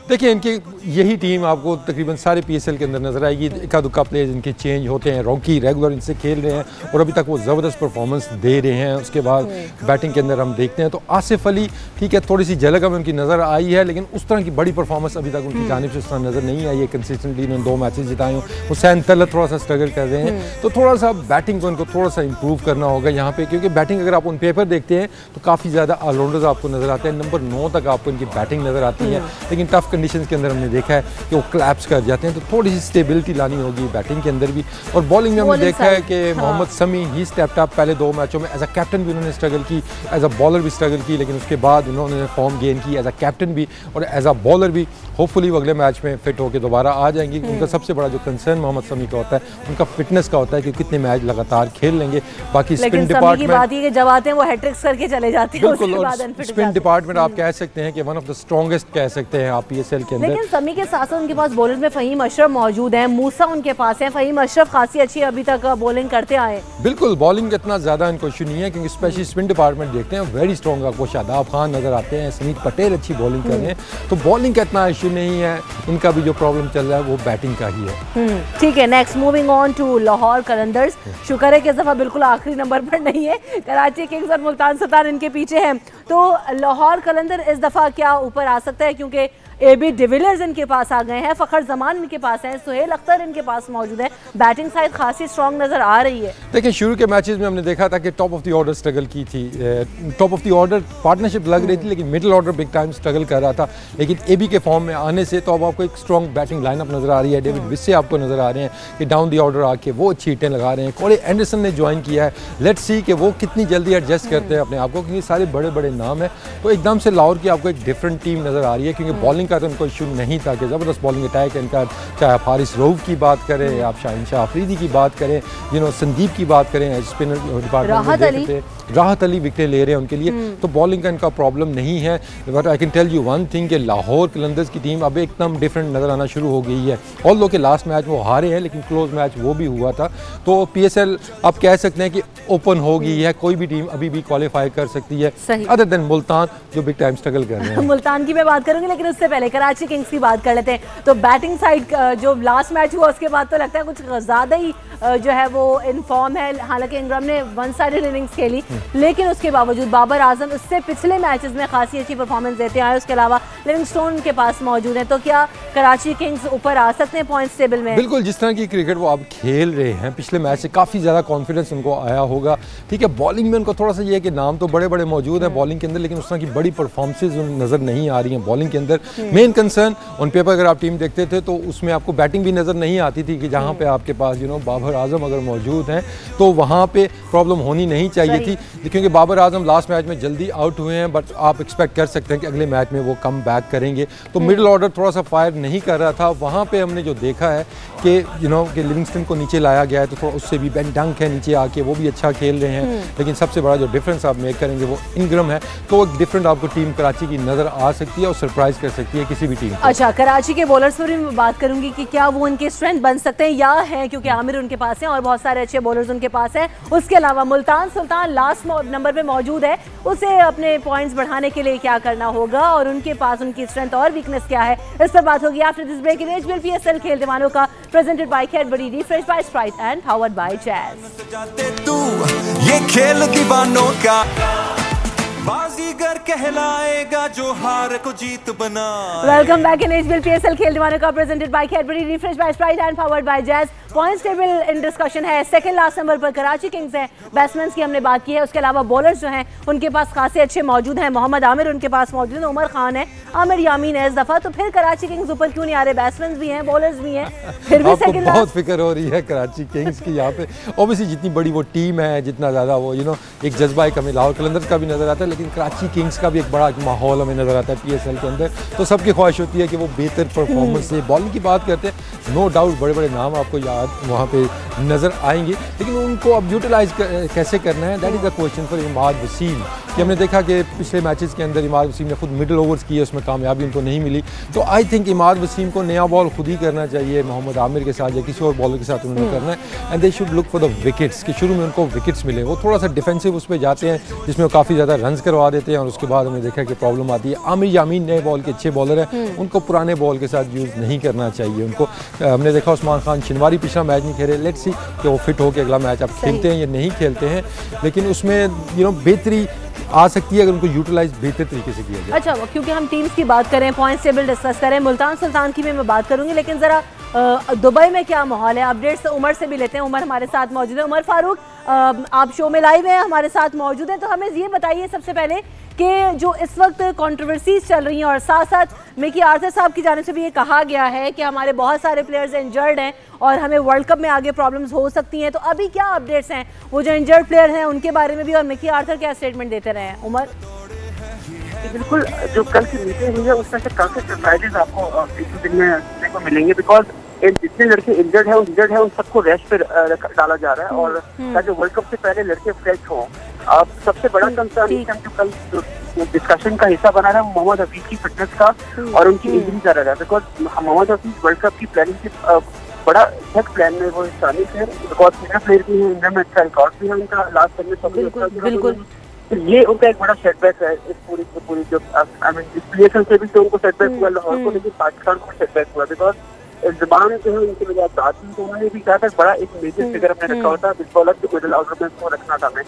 देखिए इनकी यही टीम आपको तकरीबन सारे पीएसएल के अंदर नजर आएगी। इक्का दुक्का प्लेयर्स इनके चेंज होते हैं, रॉकी रेगुलर इनसे खेल रहे हैं और अभी तक वो ज़बरदस्त परफॉर्मेंस दे रहे हैं। उसके बाद बैटिंग के अंदर हम देखते हैं तो आसिफ अली ठीक है, थोड़ी सी झलक हमें उनकी नज़र आई है, लेकिन उस तरह की बड़ी परफॉर्मेंस अभी तक उनकी जानिब से उस तरह नज़र नहीं आई है। कंसिस्टेंटली इन्होंने 2 मैचेस जिताए हैं। हुसैन तलत थोड़ा सा स्ट्रगल कर रहे हैं, तो थोड़ा सा बैटिंग को इनको थोड़ा सा इंप्रूव करना होगा यहाँ पे, क्योंकि बैटिंग अगर आप उन पेपर देखते हैं तो काफ़ी ज़्यादा ऑलराउंडर्स आपको नज़र आते हैं। नंबर 9 तक आपको इनकी बैटिंग नज़र आती है, लेकिन टफ कंडीशंस के अंदर हमने देखा है कि वो क्लैप्स कर जाते हैं, तो थोड़ी सी स्टेबिलिटी लानी होगी बैटिंग के अंदर भी। और बॉलिंग में हमने देखा है कि मोहम्मद समी ही स्टेप्ड अप। पहले 2 मैचों में एज अ कैप्टन भी उन्होंने स्ट्रगल की, एज अ बॉलर भी स्ट्रगल की, लेकिन उसके बाद उन्होंने फॉर्म गेन की एज अ कैप्टन भी और एज अ बॉलर भी। होपफुली वो अगले मैच में फिट होकर दोबारा आ जाएंगी। उनका सबसे बड़ा जो कंसर्न मोहम्मद समी का होता है उनका फिटनेस का होता है कि कितने मैच लगातार खेल लेंगे। बाकी स्पिन डिपार्टमेंट
जब आते हैं वो हैट्रिक्स करके चले जाते हैं,
बिल्कुल। और स्पिन डिपार्टमेंट आप कह सकते हैं कि वन ऑफ द स्ट्रॉन्गेस्ट कह सकते हैं आप पीएसएल के अंदर।
लेकिन समी के साथ उनके पास बॉलर्स में फ़हीम अशरफ मौजूद हैं, मूसा उनके पास है। फ़हीम अशरफ खासी अच्छी अभी तक बॉलिंग करते आए।
बिल्कुल, बॉलिंग का इतना ज़्यादा इनको इशू नहीं है, क्योंकि स्पेशली स्पिन डिपार्टमेंट देखते हैं वेरी स्ट्रॉन्ग। आपको शादाब खान नज़र आते हैं, समीत पटेल अच्छी बॉलिंग कर रहे हैं, तो बॉलिंग का इतना इशू नहीं है। इनका भी जो प्रॉब्लम चल रहा है वो बैटिंग का ही है।
ठीक है, next moving on to Lahore Qalandars. शुक्र है कि इस दफ़ा बिल्कुल आखिरी नंबर पर नहीं है, कराची किंग्स और मुल्तान सुल्तान इनके पीछे हैं। तो लाहौर कलंदर इस दफ़ा क्या ऊपर आ सकता है? क्योंकि AB डिविलियर्स इनके पास आ गए हैं, फ़खर जमान इनके पास हैं, सुहेल अख्तर इनके पास मौजूद है। बैटिंग साइड खासी स्ट्रॉन्ग नज़र आ रही है।
देखिए शुरू के मैचेस में हमने देखा था कि top of the order struggle की थी, top of the order partnership लग रही थी, लेकिन middle order big time struggle कर रहा था। लेकिन AB के फॉर्म में आने से तो अब आपको एक स्ट्रॉन्ग बैटिंग लाइनअप नज़र आ रही है। डेविड विस्से आपको नज़र आ रहे हैं कि डाउन द ऑर्डर आके वो अच्छी हिटें लगा रहे हैं। कोरे एंडरसन ने ज्वाइन किया है, लेट्स सी कि वो कितनी जल्दी एडजस्ट करते हैं अपने आप को, क्योंकि सारे बड़े बड़े नाम है। तो एकदम से लाहौर की आपको एक डिफरेंट टीम नज़र आ रही है, क्योंकि बॉलिंग का तो उनको इशू नहीं था कि ज़बरदस्त बॉलिंग अटैक इनका, चाहे आप हारिस रऊफ की बात करें, आप शाहीन शाह अफरीदी की बात करें, संदीप की बात करें, स्पिनर डिपार्टमेंट राहत अली विकेट ले रहे हैं उनके लिए, तो बॉलिंग का इनका प्रॉब्लम नहीं है। But I can tell you one thing कि लाहौर कलंदर्स की टीम अब एकदम डिफरेंट नज़र आना शुरू हो गई है। ऑल्दो के लास्ट मैच वो हारे हैं, लेकिन क्लोज मैच वो भी हुआ था। तो PSL आप कह सकते हैं कि ओपन हो गई है, कोई भी टीम अभी भी क्वालिफाई कर सकती है, अदर देन मुल्तान जो बिग टाइम स्ट्रगल कर रहे हैं।
मुल्तान की मैं बात करूंगी, लेकिन उससे पहले कराची किंग्स की बात कर लेते हैं। तो बैटिंग साइड जो लास्ट मैच हुआ उसके बाद तो लगता है कुछ ज़्यादा ही जो है वो इनफॉर्म है। हालांकि इंग्राम ने 1 साइडेड इनिंग्स खेली, लेकिन उसके बावजूद बाबर आजम उससे पिछले मैचेस में खासी अच्छी परफॉर्मेंस देते आए। उसके अलावा लिविंगस्टोन के पास मौजूद है। तो क्या कराची किंग्स ऊपर आ सकते हैं पॉइंट्स टेबल में?
बिल्कुल, जिस तरह की क्रिकेट वो अब खेल रहे हैं, पिछले मैच से काफ़ी ज़्यादा कॉन्फिडेंस उनको आया होगा। ठीक है, बॉलिंग में उनको थोड़ा सा ये है कि नाम तो बड़े बड़े मौजूद हैं बॉलिंग के अंदर, लेकिन उस तरह की बड़ी परफॉर्मेंसेज नज़र नहीं आ रही हैं बॉलिंग के अंदर। मेन कंसर्न ऑन पेपर अगर आप टीम देखते थे तो उसमें आपको बैटिंग भी नज़र नहीं आती थी, कि जहाँ पे आपके पास बाबर आजम अगर मौजूद हैं तो वहाँ पे प्रॉब्लम होनी नहीं चाहिए थी, क्योंकि बाबर आजम लास्ट मैच में जल्दी आउट हुए हैं। बट आप एक्सपेक्ट कर सकते हैं कि अगले मैच में वो कम बैक करेंगे। तो मिडिल ऑर्डर थोड़ा सा फायर नहीं कर रहा था, वहाँ पे हमने जो देखा है कि कि लिविंगस्टन को नीचे लाया गया है, तो थोड़ा उससे भी बेन डंक है नीचे आके, वो भी अच्छा खेल रहे हैं। लेकिन सबसे बड़ा जो डिफरेंस आप मेक करेंगे वो इंग्रम है, तो एक डिफरेंट आपको टीम कराची की नज़र आ सकती है और सरप्राइज कर सकती सकती है किसी भी टीम को।
अच्छा, कराची के बॉलर्स पर भी मैं बात करूंगी कि क्या वो उनके स्ट्रेंथ बन सकते हैं या है, क्योंकि आमिर उनके पास है और बहुत सारे अच्छे बॉलर्स उनके पास हैं। उसके अलावा मुल्तान सुल्तान लास्ट नंबर पे मौजूद है, उसे अपने पॉइंट्स बढ़ाने के लिए क्या करना होगा और उनके पास उनकी स्ट्रेंथ और वीकनेस क्या है, इस पर बात होगी after this break in HBL PSL खेल दीवानों का, presented by Cadbury, refresh by Sprite and powered by Jazz.
ये खेल दीवानों का बाजीगर कहलाएगा जो हार को जीत बना।
Welcome back in HBL PSL खेल दीवानों का, presented by Cadbury, refresh by Sprite and powered by Jazz. Points table in discussion है। सेकंड लास्ट नंबर पर कराची किंग्स है, बैट्समैन की हमने बात की है। उसके अलावा बॉलर्स जो हैं उनके पास खासे अच्छे मौजूद हैं। मोहम्मद आमिर उनके पास मौजूद है, उमर खान है, आमिर यामीन है इस दफा। तो फिर कराची किंग्स ऊपर क्यों नहीं आ रहे? बैट्समैन भी हैं, बॉलर्स भी हैं, फिर भी सेकंड
बहुत फिक्र हो रही है कराची किंग्स की यहाँ पे। ऑब्वियसली जितनी बड़ी वो टीम है, जितना ज़्यादा वो एक जज्बा एक हमें लाहौर कलंदर्स का भी नज़र आता है, लेकिन कराची किंग्स का भी एक बड़ा माहौल हमें नज़र आता है पीएसएल के अंदर। तो सबकी ख्वाहिश होती है कि वो बेहतर परफॉर्मेंस से बॉलिंग की बात करते हैं। नो डाउट बड़े बड़े नाम आपको याद वहाँ पे नज़र आएंगे, लेकिन उनको अब यूटिलाइज कैसे करना है, that is the question for Imad Wasim. कि हमने देखा कि पिछले मैचेस के अंदर इमाद वसीम ने खुद मिडल ओवर्स किए, उसमें कामयाबी उनको नहीं मिली। तो आई थिंक इमाद वसीम को नया बॉल खुद ही करना चाहिए, मोहम्मद आमिर के साथ या किसी और बॉलर के साथ उन्होंने करना है। And they should look for the wickets, कि शुरू में उनको विकेट्स मिले। वो थोड़ा सा डिफेंसिव उस पर जाते हैं जिसमें वो काफ़ी ज़्यादा रन्स करवा देते हैं और उसके बाद हमने देखा कि प्रॉब्लम आती है। आमिर यामीन नए बॉल के अच्छे बॉलर हैं, उनको पुराने बॉल के साथ यूज़ नहीं करना चाहिए। उनको हमने देखा उस्मान खान शिनवारी पिछला मैच नहीं खेले, लेट्स सी कि वो फिट होकर अगला मैच आप खेलते हैं या नहीं खेलते हैं, लेकिन उसमें बेहतरी आ सकती है अगर उनको यूटिलाइज बेहतर तरीके से किया जाए।
अच्छा, क्योंकि हम टीम्स की बात करें, पॉइंट्स टेबल डिस्कस करें, मुल्तान सुल्तान की भी मैं बात करूंगी, लेकिन ज़रा दुबई में क्या माहौल है, अपडेट्स उमर से भी लेते हैं। उमर हमारे साथ मौजूद है। उमर फारूक, आप शो में लाइव हैं, हमारे साथ मौजूद हैं, तो हमें ये बताइए सबसे पहले कि जो इस वक्त कंट्रोवर्सीज चल रही हैं और साथ साथ मिकी आर्थर साहब की जानिब से भी ये कहा गया है कि हमारे बहुत सारे प्लेयर्स इंजर्ड हैं और हमें वर्ल्ड कप में आगे प्रॉब्लम्स हो सकती हैं, तो अभी क्या अपडेट्स हैं वो जो इंजर्ड प्लेयर हैं उनके बारे में भी, और मिकी आर्थर क्या स्टेटमेंट देते रहे हैं? उमर
बिल्कुल, जो कल की मीटिंग हुई है उसमें से काफी सरप्राइजेस आपको इस दिन में देखने को मिलेंगे, बिकॉज जितने लड़के इंजर्ड है उन सबको रेस्ट पे डाला जा रहा है और ताकि वर्ल्ड कप से पहले लड़के फ्रेश हों। अब सबसे बड़ा कंसर्न जो कल डिस्कशन का हिस्सा बना रहा है मोहम्मद हफीज की फिटनेस का और उनकी इंजरी का रहा है, because Mohammad Hafeez world cup की प्लानिंग के बड़ा सख्त प्लान में वो शामिल है, बिकॉज सीनियर प्लेयर भी है, इंडिया में अच्छा रिकॉर्ड भी है उनका, लास्ट टाइम में बिल्कुल। ये उनका एक बड़ा सेटबैक है इस पूरी जो इस पीएसएल से भी तो उनको सेटबैक हुआ लाहौर को, लेकिन पाकिस्तान को सेटबैक हुआ, बिकॉज जबान जो है उनके वजह दादी तो उन्होंने भी कहा था बड़ा एक मेजर फिगर अपने रखा होता बिग बॉलर के मिडिल ऑर्डर में उसको रखना था मैं,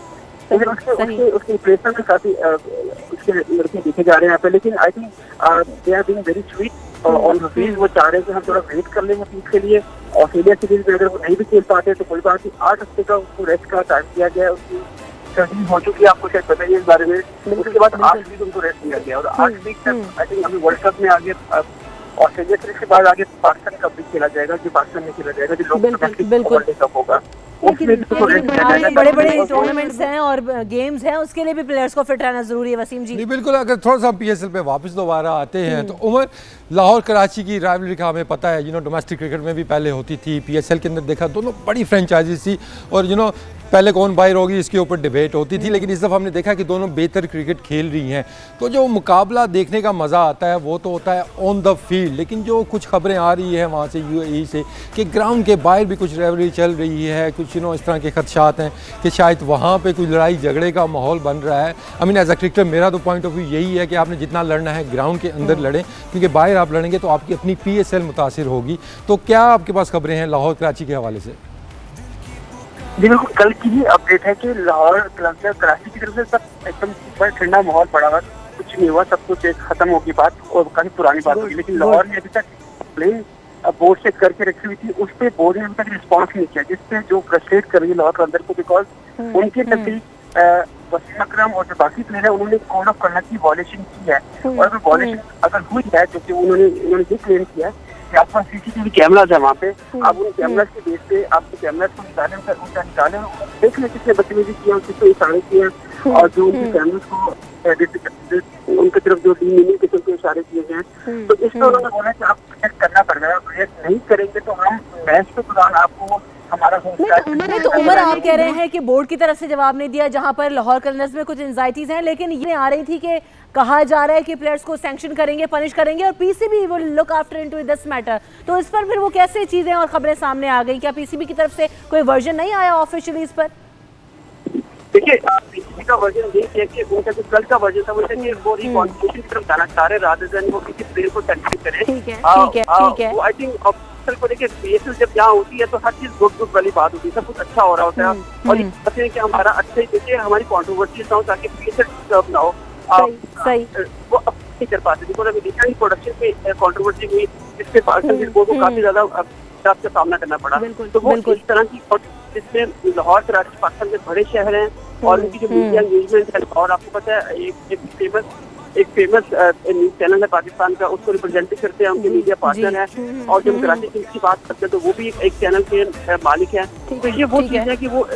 लेकिन उसके रिप्लेसमेंट में काफी उसके लड़के देखे जा रहे हैं यहाँ पे। लेकिन I think they are being very sweet on Hafeez. वो चाह रहे हैं कि हम थोड़ा वेट कर लेंगे हफीज के लिए। ऑस्ट्रेलिया सीरीज में अगर वो नहीं भी खेल पाते तो कोई बात नहीं, 8 हफ्ते का उसको रेस्ट का टाइम दिया गया है, उसकी सर्जरी हो चुकी है, आपको शायद पता ही है इस बारे में। उसके बाद 8 वीक उनको रेस्ट दिया गया और 8 वीक तक आई थिंक अभी वर्ल्ड कप में आगे ऑस्ट्रेलिया सीरीज के बाद आगे पाकिस्तान कप भी खेला जाएगा, जो पाकिस्तान में खेला जाएगा, जो लोग कप होगा।
बड़े बड़े टूर्नामेंट्स हैं और गेम्स हैं, उसके लिए भी प्लेयर्स को फिट रहना जरूरी है। वसीम जी
बिल्कुल, अगर थोड़ा सा पीएसएल पे वापस दोबारा आते हैं तो उमर लाहौर कराची की राइवलरी का हमें पता है, डोमेस्टिक क्रिकेट में भी पहले होती थी, पीएसएल के अंदर देखा दोनों बड़ी फ्रेंचाइजीज थी और पहले कौन बाहर होगी इसके ऊपर डिबेट होती थी, लेकिन इस दफ़ा हमने देखा कि दोनों बेहतर क्रिकेट खेल रही हैं। तो जो मुकाबला देखने का मज़ा आता है वो तो होता है ऑन द फील्ड, लेकिन जो कुछ खबरें आ रही है वहाँ से यूएई से कि ग्राउंड के बाहर भी कुछ राइवलरी चल रही है, कुछ इस तरह के खदशात हैं कि शायद वहाँ पे कोई लड़ाई झगड़े का माहौल बन रहा है। I mean as a cricketer मेरा तो पॉइंट ऑफ व्यू यही है कि आपने जितना लड़ना है ग्राउंड के अंदर लड़ें, क्योंकि बाहर आप लड़ेंगे तो आपकी अपनी पीएसएल मुतासिर होगी। तो क्या आपके पास खबरें हैं लाहौर कराची के हवाले से?
जी बिल्कुल, कल की ही अपडेट है कि लाहौर कराची की तरफ से सब एकदम बड़ा ठंडा माहौल पड़ा हुआ, कुछ नहीं हुआ, सब कुछ खत्म होगी बात और काफी पुरानी बात होगी। लेकिन लाहौर ने अभी तक प्लेन बोर्ड से करके रखी हुई थी, उस पर बोर्ड ने अभी तक रिस्पॉन्स नहीं किया, जिससे जो फ्रस्ट्रेट कर रही है लाहौर के अंदर को, बिकॉज उनके नजदीक वसीम अकरम और जो बाकी प्लेयर है उन्होंने कोड ऑफ कंडक्ट की वॉयलेशन की है और अगर वॉयलेशन अगर हुई है, जो कि उन्होंने ये क्लेम किया है कि आपके पास सीसीटीवी कैमराज है वहाँ पे, आप उन कैमराज के बेस पे आपके कैमराज को निकालें, उनका निकालें, देख लें किसने बदतमीजी किया, किसने इशारे किए और जो उनके कैमराज को उनकी तरफ जो डीमीनिंग किस्म के इशारे किए गए, तो इसमें उन्होंने बोला कि आप चेक करना पड़ेगा, रिएक्ट नहीं करेंगे तो हम मैच के दौरान आपको हमारा हमारा
नहीं तो उमर आप कह रहे हैं कि बोर्ड की तरफ से जवाब नहीं दिया, जहां पर लाहौर कलंदर्स में कुछ एंजाइटीज हैं, लेकिन ये आ रही थी कि कहा जा रहा है कि प्लेयर्स को सैंक्शन करेंगे, पनिश करेंगे और PCB will look after into this matter. तो इस पर फिर वो कैसे चीजें और खबरें सामने आ गई? क्या पीसीबी की तरफ से कोई वर्जन नहीं आया ऑफिशियली इस पर?
देखिए, पीसीबी का वर्जन ये है कि उनका जो कल का वर्जन था वो वो रिकॉन्स्टिट्यूशन की तरफ जाना चाह रहे रादर देन वो किसी प्लेयर को सैंक्शन करें।
ठीक है।
वो आई थिंक को देखिए पीएसएल जब यहाँ होती है तो हर चीज गुड वाली बात होती है, सब कुछ अच्छा हो रहा होता है और ये कहते हैं कि हमारा अच्छा ही देखिए हमारी कंट्रोवर्सी ना हो ताकि पीएसएल डिस्टर्ब ना हो।
सही
वो अब नहीं कर पाते बिकॉज अभी देखा ही प्रोडक्शन में कंट्रोवर्सी हुई, इससे पाकिस्तान को काफी ज्यादा का सामना करना पड़ा। तो वो इस तरह की जिसमें लाहौर कराची पाकिस्तान के बड़े शहर हैं और उनकी जो मीडिया एंगेजमेंट है, और आपको पता है एक फेमस न्यूज चैनल है पाकिस्तान का, उसको रिप्रेजेंट करते हैं, उनके मीडिया पार्टनर है। और जब कराची किंग्स की बात करते हैं तो वो भी एक चैनल के मालिक है। तो ये वो चीज है कि वो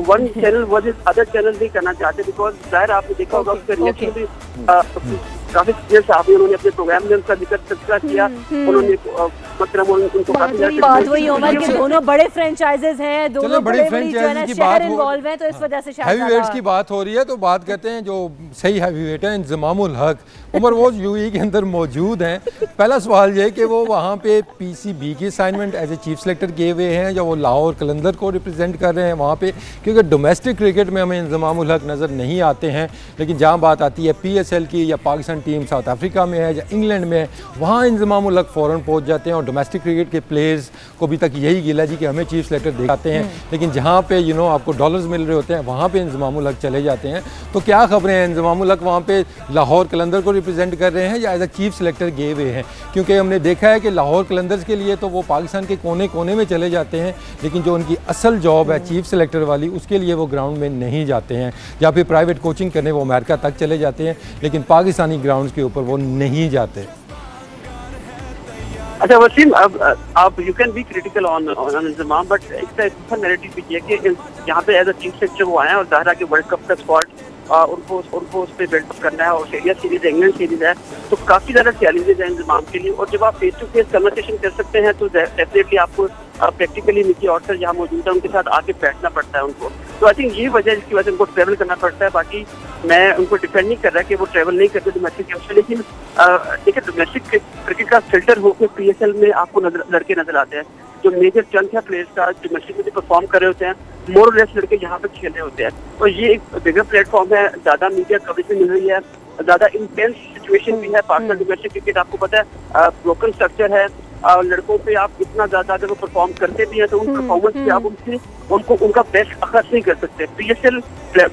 one channel versus other channel नहीं करना चाहते, बिकॉज जाहिर आपने देखा होगा उसका रिएक्शन भी काफी सीरियस साहब उन्होंने अपने प्रोग्राम में उनका जिक्र किया। उन्होंने मतलब उनको काफी
बात वही उमर के दोनों बड़े फ्रेंचाइजेस हैं, दोनों बड़े फ्रेंचाइजी की शहर इन्वॉल्व हैं, तो इस वजह से
हैवीवेट्स की बात हो रही है तो बात कहते हैं जो सही हैवीवेट है इंजमामुल हक उमर वो यूएई के अंदर मौजूद हैं। पहला सवाल ये कि वो वहाँ पे पीसीबी की assignment as a chief selector किए हुए हैं या वो लाहौर कलंदर को रिप्रेजेंट कर रहे हैं वहाँ पे, क्योंकि डोमेस्टिक क्रिकेट में हमें इंजमामुल हक नज़र नहीं आते हैं, लेकिन जहाँ बात आती है पीएसएल की या पाकिस्तान टीम साउथ अफ्रीका में है या इंग्लैंड में है, वहाँ इंजमामुल हक फ़ौरन पहुँच जाते हैं। और डोमेस्टिक क्रिकेट के प्लेयर्स को अभी तक यही गिला जी कि हमें चीफ सेलेक्टर दिखाते हैं, लेकिन जहाँ पे आपको डॉलर्स मिल रहे होते हैं वहाँ पे इंजमामुल हक चले जाते हैं। तो क्या खबरें हैं, इंजमामुल हक वहाँ पे लाहौर कलंदर को रिप्रेजेंट कर रहे हैं या एज अ चीफ सेलेक्टर गए हुए हैं? क्योंकि हमने देखा है कि लाहौर कलंदर्स के लिए तो वो पाकिस्तान के कोने कोने में चले जाते हैं, लेकिन जो उनकी असल जॉब है चीफ सेलेक्टर वाली उसके लिए वो ग्राउंड में नहीं जाते हैं, या फिर प्राइवेट कोचिंग करने वो अमेरिका तक चले जाते हैं, लेकिन पाकिस्तानी ग्राउंड्स के ऊपर वो नहीं जाते।
अच्छा वसीम, अब आप you can be critical on Inzamam, but एक नैरेटिव भी है कि यहाँ पे एज अ चीफ सेलेक्टर वो आए हैं और ज़ाहिर है कि वर्ल्ड कप का स्क्वाड उनको उस पर बिल्डअप करना है। ऑस्ट्रेलिया सीरीज, इंग्लैंड सीरीज है, तो काफ़ी ज़्यादा चैलेंजेस हैं इंतजाम के लिए। और जब आप फेस टू फेस कन्वर्सेशन कर सकते हैं तो डेफिनेटली आपको प्रैक्टिकली मिकी ऑर्डर जहाँ मौजूद है उनके साथ आके बैठना पड़ता है उनको। तो आई थिंक ये वजह जिसकी वजह से उनको ट्रैवल करना पड़ता है। बाकी मैं उनको डिपेंड नहीं कर रहा कि वो ट्रैवल नहीं करते डोमेस्टिक गेम्स में, लेकिन देखिए डोमेस्टिक क्रिकेट का फिल्टर होकर पीएसएल में आपको लड़के नजर आते हैं। जो मेजर चंक है प्लेयर्स का डोमेस्टिक में परफॉर्म कर रहे होते हैं, मोर लेस लड़के यहाँ पे खेल रहे होते हैं। और ये एक बिगर प्लेटफॉर्म है, ज्यादा मीडिया कवरेज भी मिल रही है, ज्यादा इंटेंस सिचुएशन भी है। पाकिस्तान डोमेस्टिक क्रिकेट आपको पता है ब्रोकन स्ट्रक्चर है, लड़कों पे आप इतना ज्यादा अगर वो परफॉर्म करते भी हैं तो उन परफॉर्मेंस पे आप उनका बेस्ट अखज़ नहीं कर सकते। पीएसएल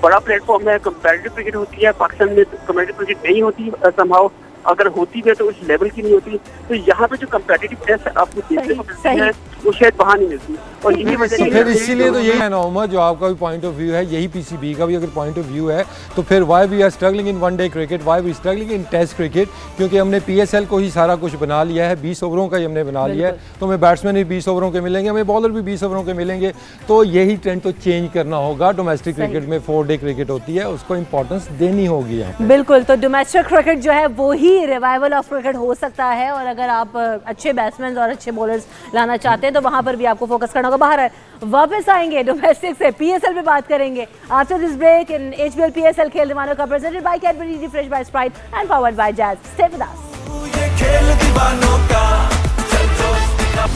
बड़ा प्लेटफॉर्म है, कंपैरेटिव क्रिकेट होती है, पाकिस्तान में कंपैरेटिव क्रिकेट नहीं होती संभाव, अगर होती है तो उस लेवल की नहीं होती। तो यहाँ पे जो कंपेटिटिव टेस्ट आपको देखने को मिलती है वो शायद वहाँ नहीं मिलती। और यही वजह
तो फिर इसीलिए तो यही है ना उमर, जो आपका भी पॉइंट ऑफ व्यू है, यही पीसीबी का भी अगर पॉइंट ऑफ व्यू है, तो फिर why we are struggling in one day cricket, why we struggling in test cricket, क्योंकि हमने पीएसएल को ही सारा कुछ बना लिया है, 20 ओवरों का ही हमने बना लिया है। तो हमें बैट्समैन भी 20 ओवरों के मिलेंगे, हमें बॉलर भी 20 ओवरों के मिलेंगे। तो यही ट्रेंड तो चेंज करना होगा। डोमेस्टिक क्रिकेट में 4 डे क्रिकेट होती है, उसको इंपॉर्टेंस देनी होगी यहाँ पे।
बिल्कुल, तो डोमेस्टिक क्रिकेट जो है वो ही रिवाइवल ऑफ क्रिकेट हो सकता है। और अगर आप अच्छे बैट्समैन और अच्छे बॉलर्स लाना चाहते हैं तो वहां पर भी आपको फोकस करना होगा। बाहर वापस आएंगे डोमेस्टिक से, पीएसएल पे बात करेंगे after this break in HBL PSL खेल दीवानों का presented by Cadbury, refresh by Sprite and powered by Jazz. Stay with us.
ये खेल दीवानों का चल जोश दिखा।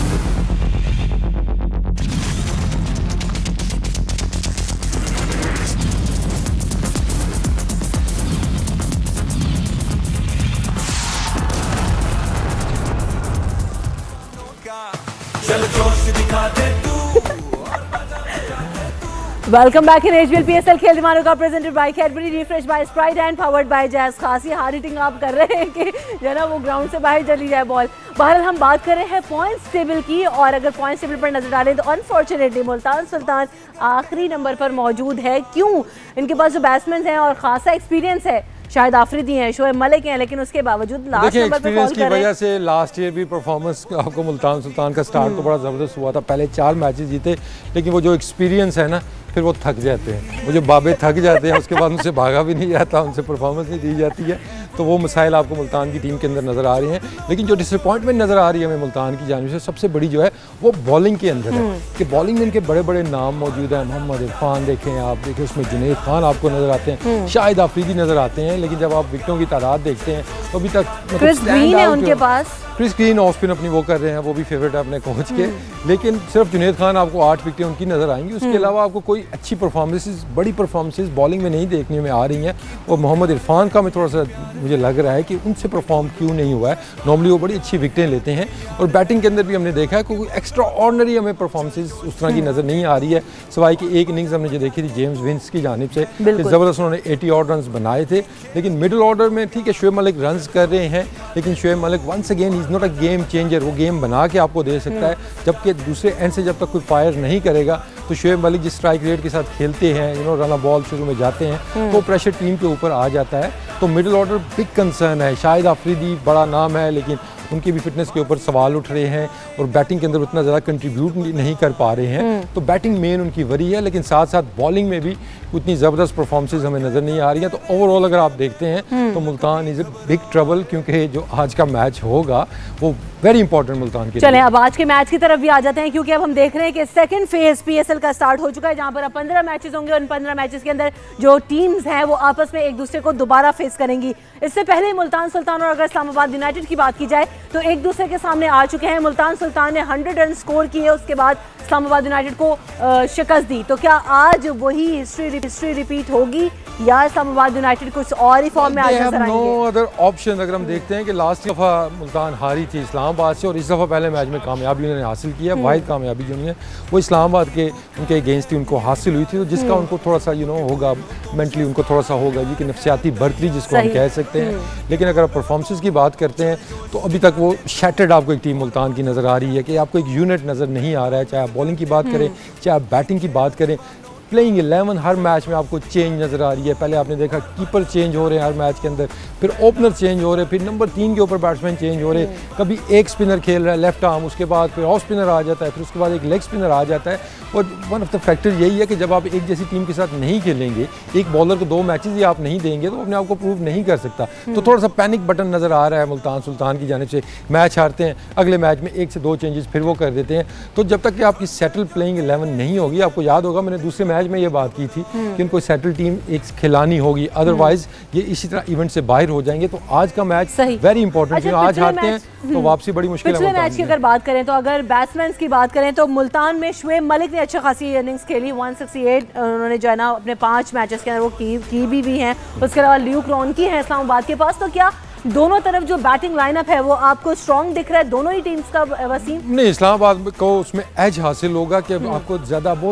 चल जोश दिखा दे तू।
Welcome back in HBL PSL खेल दीवानों का presented by Cadbury, refresh by Sprite and powered by Jazz. खासी हार्ड हिटिंग आप कर रहे हैं कि जो ना वो ग्राउंड से बाहर चली जाए बॉल। बहरहाल हम बात कर रहे हैं पॉइंट्स टेबल की, और अगर पॉइंट्स टेबल पर नजर डालें तो अनफॉर्चुनेटली मुल्तान सुल्तान आखिरी नंबर पर मौजूद है। क्यों? इनके पास जो बैट्समैन हैं और खासा एक्सपीरियंस है, शायद आफरीदी हैं, शोएब मलिक हैं, लेकिन उसके बावजूद लास्ट नंबर पे फॉल
की वजह से लास्ट ईयर भी परफॉर्मेंस आपको मुल्तान सुल्तान का स्टार्ट तो बड़ा ज़बरदस्त हुआ था, पहले 4 मैचेस जीते, लेकिन वो जो एक्सपीरियंस है ना फिर वो थक जाते हैं, वो जो बाबे थक जाते हैं उसके बाद उनसे भागा भी नहीं जाता, उनसे परफॉर्मेंस नहीं दी जाती है। तो वो मसाइल आपको मुल्तान की टीम के अंदर नज़र आ रहे हैं। लेकिन जो डिसअपॉइंटमेंट नज़र आ रही है हमें मुल्तान की जानिब से सबसे बड़ी जो है वो बॉलिंग के अंदर है कि बॉलिंग में इनके बड़े बड़े नाम मौजूद हैं। मोहम्मद इरफान देखें आप, देखिए उसमें जुनैद खान आपको नज़र आते हैं, शाहिद आफरीदी नज़र आते हैं, लेकिन जब आप विकेटों की तादाद देखते हैं तो अभी तक
क्रिस ग्रीन है उनके पास,
क्रिस ग्रीन ऑफ स्पिन अपनी वो कर रहे हैं, वो भी फेवरेट है अपने कोच के, लेकिन सिर्फ जुनैद खान आपको 8 विकेटें उनकी नज़र आएंगी। उसके अलावा आपको कोई अच्छी परफॉर्मेंसेस, बड़ी परफॉर्मेंसेस बॉलिंग में नहीं देखने में आ रही हैं। और मोहम्मद इरफान का मैं थोड़ा सा मुझे लग रहा है कि उनसे परफॉर्म क्यों नहीं हुआ है। नॉर्मली वो बड़ी अच्छी विकेटें लेते हैं और बैटिंग के अंदर भी हमने देखा है कोई एक्स्ट्रा ऑर्डिनरी हमें परफॉर्मेंसेस उस तरह की नज़र नहीं आ रही है, सिवाय कि एक इनिंग्स हमने जो देखी थी जेम्स विंस की जानिब से, ज़बरदस्त उन्होंने 80 ऑड रन बनाए थे। लेकिन मिडिल ऑर्डर में ठीक है शोएब मलिक रन कर रहे हैं, लेकिन Shoaib Malik once again he is not a game changer, वो गेम बना के आपको दे सकता है, जबकि दूसरे एंड से जब तक कोई फायर नहीं करेगा तो शोएब मलिक जिस स्ट्राइक रेट के साथ खेलते हैं, रन बॉल शुरू में जाते हैं तो प्रेशर टीम के ऊपर आ जाता है। तो मिडिल ऑर्डर बिग कंसर्न है। शाहिद आफरीदी बड़ा नाम है, लेकिन उनकी भी फिटनेस के ऊपर सवाल उठ रहे हैं और बैटिंग के अंदर उतना ज़्यादा कंट्रीब्यूट नहीं कर पा रहे हैं। तो बैटिंग मेन उनकी वरी है, लेकिन साथ साथ बॉलिंग में भी उतनी ज़बरदस्त परफॉर्मेंसेज हमें नज़र नहीं आ रही है। तो ओवरऑल अगर आप देखते हैं तो Multan is a big trouble, क्योंकि जो आज का मैच होगा वो वेरी इंपॉर्टेंट मुल्तान के।
चलें अब आज के मैच की तरफ भी आ जाते हैं, क्योंकि अब हम देख रहे हैं कि सेकंड फेज पीएसएल का स्टार्ट हो चुका है, जहां पर अब 15 मैचेस होंगे। उन 15 मैचेस के अंदर जो टीम्स हैं वो आपस में एक दूसरे को दोबारा फेस करेंगी। इससे पहले मुल्तान सुल्तान और अगर इस्लामाबाद यूनाइटेड की बात की जाए तो एक दूसरे के सामने आ चुके हैं। मुल्तान सुल्तान ने 100 रन स्कोर किए, उसके बाद इस्लामाबाद यूनाइटेड को शिकस्त दी। तो क्या आज वही हिस्ट्री रिपीट होगी या इस्लामाबाद यूनाइटेड कुछ और ही फॉर्म में आज नजर आएंगे?
No other option. अगर हम देखते हैं कि लास्ट दफ़ा मुल्तान हारी थी इस्लामाबाद से और इस दफ़ा पहले मैच में कामयाबी उन्होंने हासिल की है। वाहिद कामयाबी जो है वो इस्लामाबाद के उनके अगेंस्ट ही उनको हासिल हुई थी, तो जिसका उनको थोड़ा सा होगा मेंटली, उनको थोड़ा सा होगा जी कि नफसियाती बर्तरी जिसको हम कह सकते हैं। लेकिन अगर आप परफॉर्मेंसेस की बात करते हैं तो अभी तक वो शैटर्ड आपको एक टीम मुल्तान की नज़र आ रही है कि आपको एक यूनिट नज़र नहीं आ रहा है, चाहे आप बॉलिंग की बात करें चाहे आप बैटिंग की बात करें। प्लेइंग 11 हर मैच में आपको चेंज नज़र आ रही है। पहले आपने देखा कीपर चेंज हो रहे हैं हर मैच के अंदर, फिर ओपनर चेंज हो रहे हैं, फिर नंबर 3 के ऊपर बैट्समैन चेंज हो रहे हैं। कभी एक स्पिनर खेल रहा है लेफ्ट आर्म, उसके बाद फिर ऑफ स्पिनर आ जाता है, फिर उसके बाद एक लेग स्पिनर आ जाता है। और वन ऑफ द फैक्टर यही है कि जब आप एक जैसी टीम के साथ नहीं खेलेंगे, एक बॉलर को 2 मैचेस ही आप नहीं देंगे तो अपने आप को प्रूव नहीं कर सकता। तो थोड़ा सा पैनिक बटन नज़र आ रहा है मुल्तान सुल्तान की जानिब से। मैच हारते हैं, अगले मैच में 1 से 2 चेंजेस फिर वो कर देते हैं। तो जब तक कि आपकी सेटल प्लेइंग 11 नहीं होगी, आपको याद होगा मैंने दूसरे मैच में ये बात की थी कि इनको सेटल टीम एक खिलानी होगी, अदरवाइज ये इसी तरह इवेंट से बाहर हो जाएंगे। तो आज का मैच वेरी इंपॉर्टेंट है। आज हारते हैं तो वापसी बड़ी मुश्किल है।
पिछले मैच की अगर बात करें तो अगर बैट्समैन की बात करें तो मुल्तान में शोएब मलिक ने अच्छी खासी इनिंग्स खेली, 168 उन्होंने जो है ना अपने 5 मैचेस के अंदर वो की भी हैं। उसके अलावा ल्यूक रॉनकी है इस्लामाबाद के पास। तो क्या दोनों तरफ जो बैटिंग लाइनअप है वो आपको स्ट्रॉन्ग दिख रहा है दोनों ही टीम्स का वसीम?
नहीं, इस्लामाबाद को उसमें एज हासिल होगा कि आपको बहुत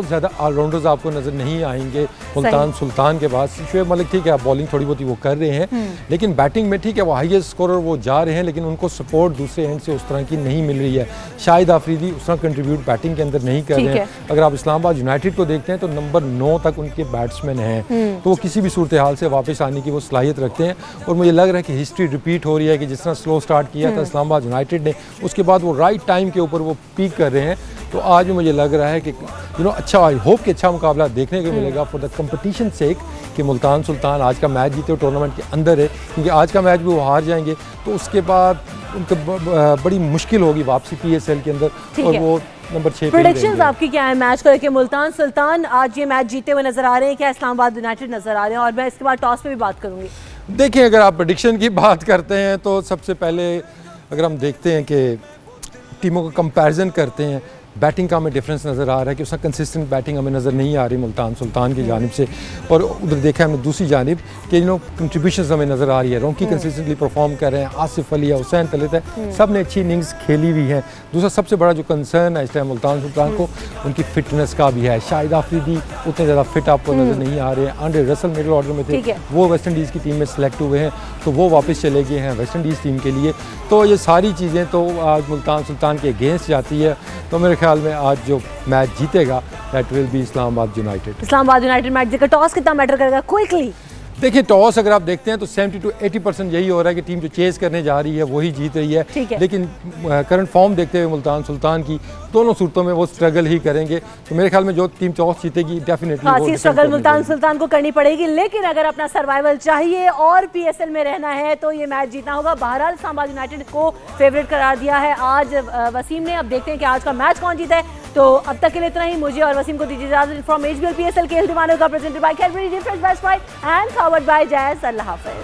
ज़्यादा ऑलराउंडर्स आपको नज़र नहीं आएंगे मुल्तान सुल्तान के पास। शोएब मलिक ठीक है बॉलिंग थोड़ी बहुत वो कर रहे हैं, लेकिन बैटिंग में ठीक है वो हाईएस्ट स्कोरर वो जा रहे हैं, लेकिन उनको सपोर्ट दूसरे एंड से उस तरह की नहीं मिल रही है। शाहिद आफरीदी उस तरह कंट्रीब्यूट बैटिंग के अंदर नहीं कर रहे हैं। अगर आप इस्लामाबाद यूनाइटेड को देखते हैं तो नंबर 9 तक उनके बैट्समैन हैं, तो वो किसी भी सूरत हाल से वापस आने की वो सलाहियत रखते हैं। और मुझे लग रहा है कि हिस्ट्री रिपीट हो रही है कि जिस तरह स्लो स्टार्ट किया था इस्लामाबाद यूनाइटेड ने, उसके बाद वो राइट टाइम के ऊपर वो पीक कर रहे हैं। तो आज भी मुझे लग रहा है कि अच्छा, आई होप कि अच्छा मुकाबला देखने को मिलेगा फॉर द कंपटीशन सेक कि मुल्तान सुल्तान आज का मैच जीते टूर्नामेंट के अंदर है, क्योंकि आज का मैच भी वो हार जाएंगे तो उसके बाद उनको बड़ी मुश्किल होगी वापसी पीएसएल के अंदर और वो नंबर 6 पे।
प्रेडिक्शंस आपकी क्या है मैच को लेकर? मुल्तान सुल्तान आज ये मैच जीते हुए नजर आ रहे हैं, क्या इस्लामाबाद यूनाइटेड नजर आ रहे हैं? और मैं इसके बाद टॉस पे भी बात करूंगी।
देखिए, अगर आप प्रेडिक्शन की बात करते हैं तो सबसे पहले अगर हम देखते हैं कि टीमों का कंपैरिजन करते हैं, बैटिंग का हमें डिफरेंस नज़र आ रहा है कि उसका कंसिस्टेंट बैटिंग हमें नज़र नहीं आ रही मुल्तान सुल्तान की जानिब से। और उधर देखा हमने दूसरी जानिब कि कंट्रीब्यूशंस हमें नज़र आ रही है। रोंकी कंसिस्टेंटली परफॉर्म कर रहे हैं, आसिफ अली है, हुसैन तलत है, सब ने अच्छी इनिंग्स खेली हुई हैं। दूसरा सबसे बड़ा जो कंसर्न है इस टाइम मुल्तान सुल्तान को उनकी फिटनेस का भी है। शाहिद आफरीदी उतने ज़्यादा फिट आपको नज़र नहीं आ रहे हैं। आंड्रे रसल मिडिल ऑर्डर में थे, वो वेस्ट इंडीज़ की टीम में सेलेक्ट हुए हैं, तो वो वापस चले गए हैं वेस्ट इंडीज़ टीम के लिए। तो ये सारी चीज़ें तो आज मुल्तान सुल्तान के अगेंस्ट जाती है। तो मेरे ख्याल में आज जो मैच जीतेगा that will be Islamabad United.
Islamabad United match जीतेगा। टॉस कितना मैटर करेगा क्विकली?
देखिए टॉस अगर आप देखते हैं तो 70 to 80% यही हो रहा है कि टीम जो चेस करने जा रही है वही जीत रही है। लेकिन करंट फॉर्म देखते हुए मुल्तान सुल्तान की दोनों सूरतों में वो स्ट्रगल ही करेंगे। तो मेरे ख्याल में जो टीम टॉस जीतेगी डेफिनेटली
खासी स्ट्रगल मुल्तान सुल्तान को करनी पड़ेगी, लेकिन अगर अपना सर्वाइवल चाहिए और PSL में रहना है तो ये मैच जीतना होगा। बहरहाल इस्लामाबाद यूनाइटेड को फेवरेट करार दिया है आज वसीम ने। अब देखते हैं कि आज का मैच कौन जीता है। तो अब तक के लिए इतना ही। मुझे और वसीम को दीजिए इजाजत फ्रॉम HBL PSL खेल दीवानों का, presented by Cadbury, refreshed by Sprite and powered by Jazz. अल्लाह हाफिज़।